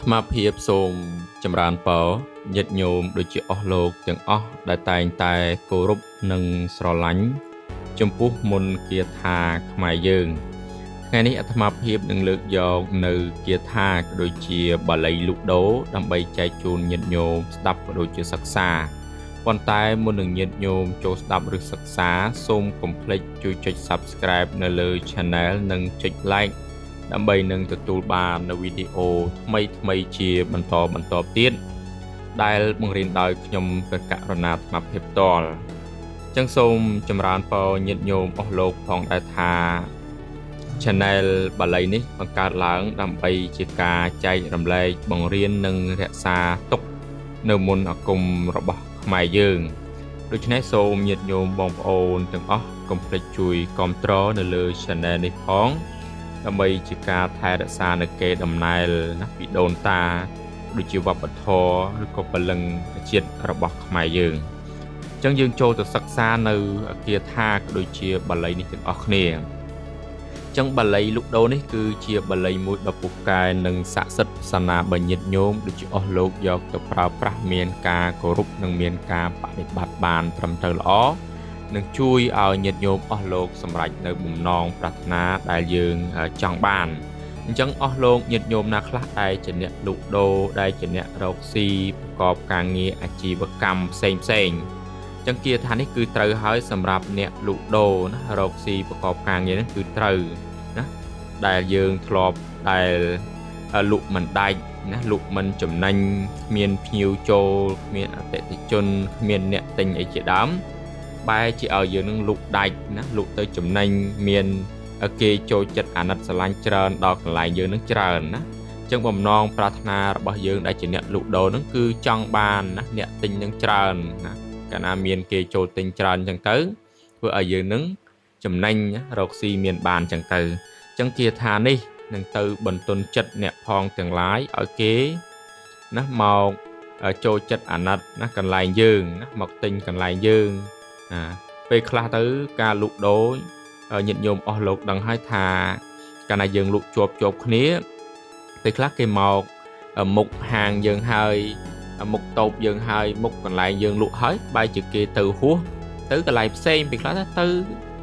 ថ្មភាពសូមចម្រើនពរញាតិញោមដូចជាអស់លោកទាំងអស់ដែលតែងតែគោរពនិងស្រឡាញ់ចំពោះមន្តគាថាខ្មែរយើងថ្ងៃនេះអាត្មាភាពនឹងលើកយកនៅគាថាក៏ដូចជាបាលីលុដូដើម្បីចែកជូនញាតិញោមស្ដាប់ក៏ដូចជាសិក្សាប៉ុន្តែមុននឹងញាតិញោមចូលស្ដាប់ឬសិក្សាសូមកុំភ្លេចជួយចុច Subscribe នៅលើ Channel និងចុច Likeដើម្បីនឹងទទួលបាននូវវីដេអូថ្មីៗជាបន្តទៀតដែលបង្រៀនដោយខ្ញុំព្រះករុណាអាត្មាភាពផ្ទាល់អញ្ចឹងសូមចម្រើនពរញាតិញោមអស់លោកផងដែរថា Channel បាលីនេះបង្កើតឡើងដើម្បីជាការចែករំលែកបង្រៀននិងរក្សាទុកនៅមន្តអាគមរបស់ខ្មែរយើងដូច្នេះសូមញាតិញោមបងប្អូនទាំងអស់កុំភ្លេចជួយគាំទ្រនៅលើ Channel នេះផងដើម្បីជាការថែរក្សានៅកេរដំណែលណាពីដូនតាដូចជាវប្បធម៌ឬក៏ពលឹងជាតិរបស់ខ្មែរយើងអញ្ចឹងយើងចូលទៅសិក្សានៅគាថាក៏ដូចជាបាលីនេះទាំងអស់គ្នាអញ្ចឹងបាលីលុដូនេះគឺជាបាលីមួយដ៏ពូកែនិងស័ក្តិសិទ្ធិសាសនាបញ្ញត្តិញោមដូចជាអស់លោកយកទៅប្រើប្រាស់មានការគោរពនិងមានការបដិបត្តិបានត្រឹមត្រូវល្អនឹងជួយឲ្យញាតិញោមអស់លោកសម្រេចនៅបំណងប្រាថ្នាដែលយើងចង់បានអញ្ចឹងអស់លោកញាតិញោមណាខ្លះដែលជាអ្នកលក់ដូរដែលជាអ្នករកស៊ីប្រកបការងារអាជីវកម្មផ្សេងអញ្ចឹងគាថានេះគឺត្រូវហើយសម្រាប់អ្នកលក់ដូរណារកស៊ីប្រកបការងារនេះគឺត្រូវណាដែលយើងធ្លាប់ដែលលក់មិនដាច់ណាលក់មិនចំណេញគ្មានភ្ញៀវចូលគ្មានអតិថិជនគ្មានអ្នកទិញអីជាដើមបែរជាឲ្យយើងនឹងលុកដាច់ណាលុកទៅចំណេញមានគេចូលចិត្តអាណិតស្រឡាញ់ច្រើនដល់កន្លែងយើងនឹងច្រើនណាអញ្ចឹងបំណងប្រាថ្នារបស់យើងដែលជាអ្នកលុកដូរនឹងគឺចង់បានណាអ្នកទិញនឹងច្រើនណាកាលណាមានគេចូលទិញច្រើនអញ្ចឹងទៅធ្វើឲ្យយើងនឹងចំណេញរកស៊ីមានបានអញ្ចឹងទៅអញ្ចឹងគាថានេះនឹងទៅបន្ទន់ចិត្តអ្នកផងទាំងឡាយឲ្យគេណាមកចូលចិត្តអាណិតណាកន្លែងយើងណាមកទិញកន្លែងយើងពេលខ្លះទៅការលក់ដូរញាតិញោមអស់លោកដឹងហើយថាកាលណាយើងលក់ជាប់គ្នាពេលខ្លះគេមកមុខហាងយើងហើយមុខតូបយើងហើយមុខកន្លែងយើងលក់ហើយបែរជាគេទៅហួសទៅកន្លែងផ្សេងពេលខ្លះទៅ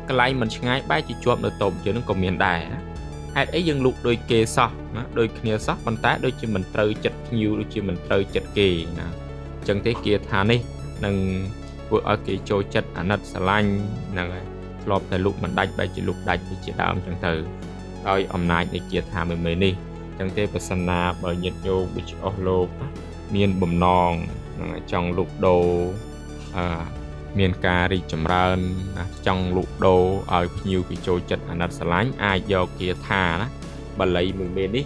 កន្លែងមិនឆ្ងាយបែរជាជាប់នៅតូបយើងនឹងក៏មានដែរហេតុអីយើងលក់ដូចគេសោះណាដូចគ្នាសោះប៉ុន្តែដូចជាមិនត្រូវចិត្តភ្ញៀវដូចជាមិនត្រូវចិត្តគេណាអញ្ចឹងទេគាថានេះនឹងធ្វើឲ្យគេចូលចិត្តអាណិតស្រឡាញ់ហ្នឹងហើយធ្លាប់តែលុកមិនដាច់បែរជាលុកដាច់ជាដើមអញ្ចឹងទៅដោយអំណាចនៃគាថាមេនេះអញ្ចឹងទេប្រសិនណាបើញាតិញោមដូចអស់លោកមានបំណងចង់លុកដូរមានការរីកចម្រើនចង់លុកដូរឲ្យភ្ញៀវគេចូលចិត្តអាណិតស្រឡាញ់អាចយកគាថាណាបាលីមេនេះ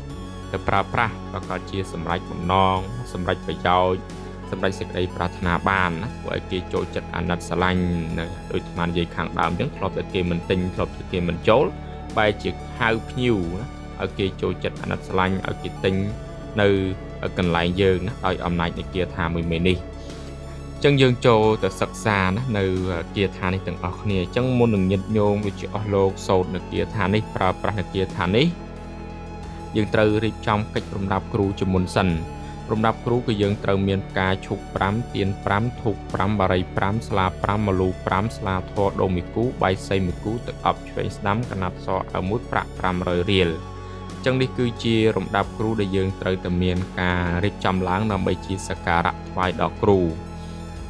ទៅប្រើប្រាស់ប្រកបជាសម្រេចបំណងសម្រេចប្រយោជន៍សម្រាប់សេចក្តីប្រាថ្នាបានណាព្រោះឲ្យគេចូលចិត្តអាណិតស្រឡាញ់ដូចស្មាននិយាយខាងដើមអញ្ចឹងធ្លាប់តែគេមិនទិញធ្លាប់តែគេមិនចូលបែរជាហៅភ្ញៀវណាឲ្យគេចូលចិត្តអាណិតស្រឡាញ់ឲ្យគេទិញនៅកន្លែងយើងណាដោយអំណាចនៃគាថាមួយនេះអញ្ចឹងយើងចូលទៅសិក្សាណានៅគាថានេះទាំងអស់គ្នាអញ្ចឹងមុននឹងញាតិញោមដូចជាអស់លោកសូត្រនៅគាថានេះប្រើប្រាស់នៅគាថានេះយើងត្រូវរៀបចំកិច្ចប្រដាប់គ្រូជាមុនសិនរំដាប់គ្រូគឺយើងត្រូវមានផ្កាឈូក5ទៀន5ធូប5បារី5ស្លា5ម្លូ5ស្លាធម៌ដូមីគូបាយសីមួយគូទឹកអប់ឆ្វេងស្ដាំកណាត់សឲ្យមួយប្រាក់500រៀលអញ្ចឹងនេះគឺជារំដាប់គ្រូដែលយើងត្រូវតែមានការរៀបចំឡើងដើម្បីជាសក្ការៈថ្វាយដល់គ្រូ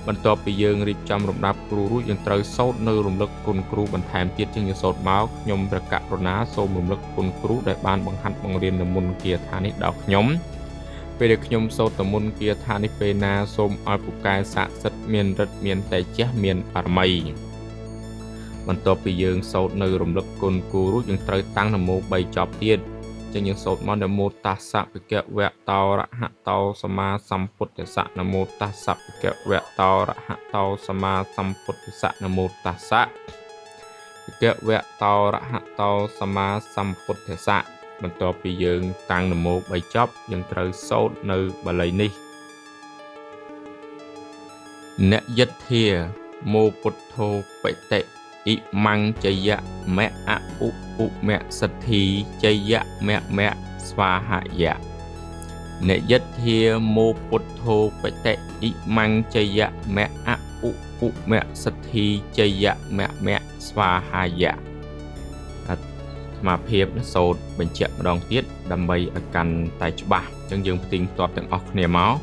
បន្ទាប់ពីយើងរៀបចំរំដាប់គ្រូរួចយើងត្រូវសូត្រនៅរំលឹកគុណគ្រូបន្ថែមទៀតជាងយើងសូត្រមកខ្ញុំព្រះករុណាសូមរំលឹកគុណគ្រូដែលបានបង្ហាត់បង្រៀននៅមុនគាថានេះដល់ខ្ញុំពេលដែលខ្ញុំសូត្រមន្តគាថានេះពេលណាសូមឲ្យពូកែស័ក្តិសិទ្ធិមានរិទ្ធមានតេជះមានបារមីបន្ទាប់ពីយើងសូត្រនៅរំលឹកគុណគូរួចយើងត្រូវតាំងនមោ3ចប់ទៀតចឹងយើងសូត្រមកនមោតាសៈភិក្ខវៈតោរហតោសម្មាសម្ពុទ្ធស្សៈនមោតាសៈភិក្ខវៈតោរហតោសម្មាសម្ពុទ្ធស្សៈនមោតាសៈភិក្ខវៈតោរហតោសម្មាសម្ពុទ្ធស្សៈបន្ទាប់ពីយើងតាំងនមោ3ចប់យើងត្រូវសូត្រនៅបាលីនេះអ្នកយិទ្ធាមោពុទ្ធោបតិអ៊ិមញ្ចយៈមៈអឧមៈសទ្ធីចយៈមៈស្វាហយៈ និយិទ្ធាមោពុទ្ធោបតិអ៊ិមង្ចយៈមៈអឧឧមៈសទ្ធីចយៈមៈមៈស្វាហាយៈអាត្មាភាពសូត្របញ្ជាក់ម្ដងទៀតដើម្បីឲ្យកាន់តែច្បាស់អញ្ចឹងយើងផ្ទៀងផ្ទាត់ទាំងអស់គ្នាមក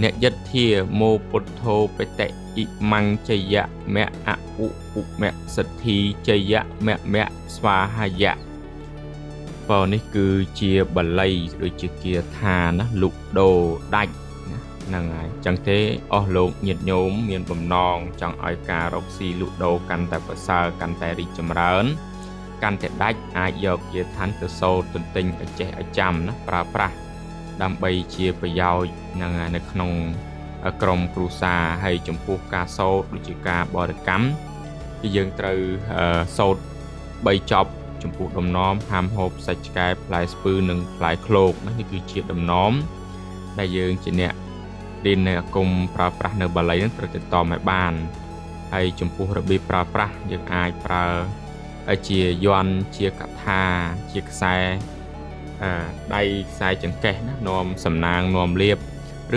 និយិទ្ធាមោពុទ្ធោបតិអ៊ិមង្ចយៈមៈអឧឧមៈសទ្ធីចយៈមៈមៈស្វាហាយៈបើនេះគឺជាបាលីដូចជាគាថាណាលុកដូរដាច់ហ្នឹងហើយអញ្ចឹងទេអស់លោកញាតិញោមមានបំណងចង់ឲ្យការរកស៊ីលក់ដូរកាន់តែប្រសើរកាន់តែរីកចម្រើនកាន់តែដាច់អាចយកគាថាទៅសូត្រទន្ទិញឲ្យចេះឲ្យចាំណាប្រើប្រាស់ដើម្បីជាប្រយោជន៍ហ្នឹងនៅក្នុងក្រុមគ្រួសារហើយចំពោះការសូត្រដូចជាការបរិកម្មគឺយើងត្រូវសូត្រ3ចប់ចំពោះដំណំហាមហូបសាច់ឆ្កែផ្លែស្ពឺនិងផ្លែឃ្លោកនេះគឺជាដំណំដែលយើងជាអ្នករៀននៅអាគមប្រើប្រាស់នៅបាលីនឹងត្រូវទៅតមឲ្យបានហើយចំពោះរបៀបប្រើប្រាស់យើងអាចប្រើជាយន្តជាកថាជាខ្សែដៃខ្សែចង្កេះណានាំសំណាងនាំលៀប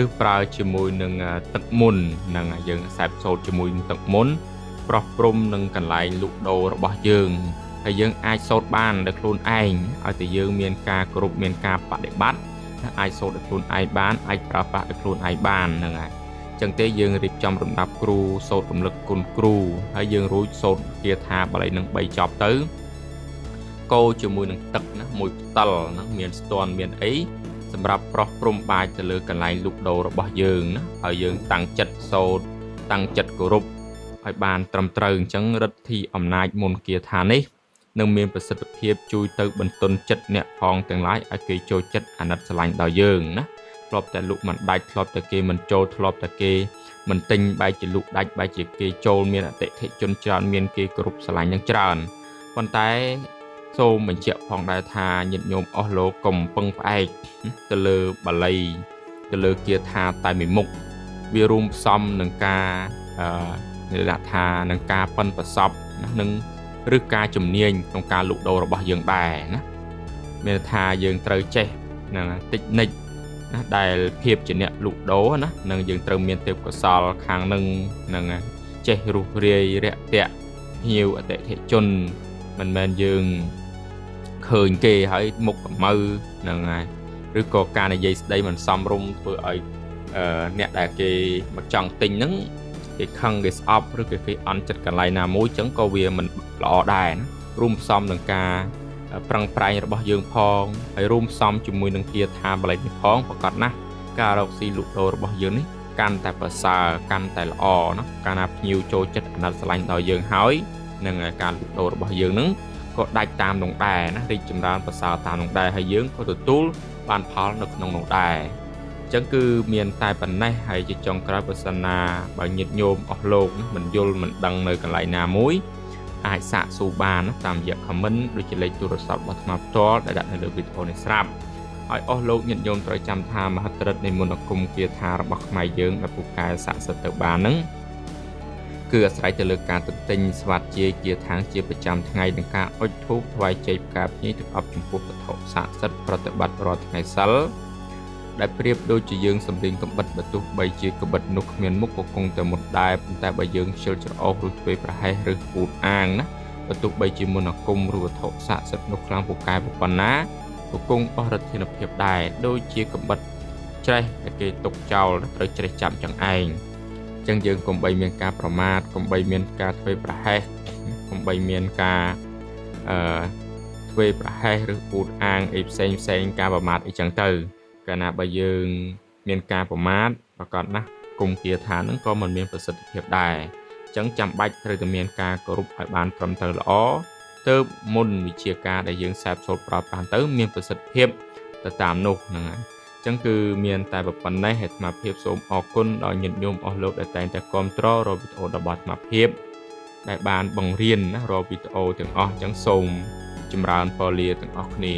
ឬប្រើជាមួយនឹងទឹកមុននឹងយើងខ្សែសូត្រជាមួយនឹងទឹកមុនប្រោះព្រំនឹងកន្លែងលក់ដូររបស់យើងហើយយើងអាចសូត្របានដោយខ្លួនឯងឲ្យតែយើងមានការគោរពមានការបដិបត្តិអាចសូត្រដោយខ្លួនឯងបានអាចប្រើប្រាស់ដោយខ្លួនឯងបានហ្នឹងហើយអញ្ចឹងទេយើងរៀបចំរំដាប់គ្រូសូត្ររំលឹកគុណគ្រូហើយយើងរួចសូត្រគាថាបាលីនឹង3ចប់ទៅកូរជាមួយនឹងទឹកណាមួយផ្តិលហ្នឹងមានស្ទន់មានអីសម្រាប់ប្រោះព្រំបាចទៅលើកន្លែងលក់ដូររបស់យើងណាហើយយើងតាំងចិត្តសូត្រតាំងចិត្តគោរពឲ្យបានត្រឹមត្រូវអញ្ចឹងរិទ្ធិអំណាចមន្តគាថានេះនឹងមានប្រសិទ្ធភាពជួយទៅបន្ទន់ចិត្តអ្នកផងទាំងឡាយឲ្យគេចូលចិត្តអាណិតស្រឡាញ់ដល់យើងណាធ្លាប់តែលុកមិនដាច់ធ្លាប់តែគេមិនចូលធ្លាប់តែគេមិនទិញបែរជាលុកដាច់បែរជាគេចូលមានអតិថិជនច្រើនមានគេគ្រប់ស្រឡាញ់យ៉ាងច្រើនប៉ុន្តែសូមបញ្ជាក់ផងដែរថាញាតិញោមអស់លោកកុំពឹងផ្អែកទៅលើបាលីទៅលើគាថាតែមួយមុខវារួមផ្សំនឹងការនិយាយថានឹងការប៉ិនប្រសពនឹងឬការជំនាញក្នុងការលក់ដូររបស់យើងដែរណាមានថាយើងត្រូវចេះនឹងតិចនិចណាដែលភាពជាអ្នកលក់ដូរណានឹងយើងត្រូវមានទេពកោសល្យខាងនឹងនឹងចេះរុះរាយរាក់ទាក់ភ្ញៀវអតិថិជនមិនមែនយើងឃើញគេហើយមុខកម្ៅនឹងហើយឬក៏ការនិយាយស្ដីមិនសមរម្យធ្វើឲ្យអ្នកដែលគេមកចង់ទិញហ្នឹងគេខឹងគេស្អប់ឬគេអន់ចិត្តកន្លែងណាមួយចឹងក៏វាមិនល្អដែរណារួមផ្សំនឹងការប្រឹងប្រែងរបស់យើងផងហើយរួមផ្សំជាមួយនឹងគាថាបាលីនេះផងប្រកបណាស់ការរកស៊ីលក់ដូររបស់យើងនេះកាន់តែប្រសើរកាន់តែល្អណាកាលណាភ្ញៀវចូលចិត្តអាណិតស្រឡាញ់ដល់យើងហើយនឹងការលក់ដូររបស់យើងនឹងក៏ដាច់តាមនោះដែរណារីកចម្រើនប្រសើរតាមនោះដែរហើយយើងក៏ទទួលបានផលនៅក្នុងនោះដែរអញ្ចឹងគឺមានតែប៉ុណ្ណេះហើយជាចុងក្រោយប្រសិនណាបើញាតិញោមអស់លោកមិនយល់មិនដឹងនៅកន្លែងណាមួយអាចសាកសួរបានតាមរយៈ comment ដូចជាលេខទូរស័ព្ទរបស់អាត្មាផ្ទាល់ដែលដាក់នៅលើវីដេអូនេះស្រាប់ហើយអស់លោកញាតិញោមត្រូវចាំថាមហិទ្ធិឫទ្ធិនៃមន្តអាគមគាថារបស់ខ្មែរយើងដែលពូកែស័ក្តិសិទ្ធិទៅបានហ្នឹងគឺអាស្រ័យទៅលើការទន្ទិញស្វាត់ជាគាថាជាប្រចាំថ្ងៃនឹងការអុជធូបថ្វាយចេកផ្កាភ្ញីទឹកអប់ចំពោះវត្ថុស័ក្តិសិទ្ធិប្រតិបត្តិរាល់ថ្ងៃសិលដែលប្រៀបដូចជាយើងសម្លេងកំបិតបើទោះបីជាកំបិតនោះគ្មានមុខក៏គង់តែមុតដែរប៉ុន្តែបើយើងខ្ជិលច្រអូសឬធ្វេសប្រហែសឬពូតអាងណាបើទោះបីជាមន្តអាគមឬវត្ថុស័ក្តិសិទ្ធិនោះខ្លាំងពូកែប៉ុណ្ណាក៏គង់អស់ឫទ្ធានុភាពដែរដូចជាកំបិតច្រេះដែលគេទុកចោលត្រូវច្រេះចាប់ចឹងឯងចឹងយើងកុំបីមានការប្រមាថកុំបីមានការធ្វេសប្រហែសកុំបីមានការធ្វេសប្រហែសឬពូតអាងអីផ្សេងការប្រមាថអីចឹងទៅកាលណាបើយើងមានការប្រមាថប្រកបណាស់គុំគាថានឹងក៏មិនមានប្រសិទ្ធភាពដែរអញ្ចឹងចាំបាច់ត្រូវតែមានការគោរពឲ្យបានត្រឹមត្រូវល្អទើបមុនវិជាការដែលយើងសេពសូត្រប្រើប្រាស់ទៅមានប្រសិទ្ធភាពទៅតាមនោះហ្នឹងហើយអញ្ចឹងគឺមានតែប៉ុណ្ណេះអាត្មាភាពសូមអរគុណដល់ញាតិញោមអស់លោកដែលតែងតែគាំទ្ររកវីដេអូរបស់អាត្មាភាពដែលបានបង្រៀនណារកវីដេអូទាំងអស់អញ្ចឹងសូមចម្រើនពរលាទាំងអស់គ្នា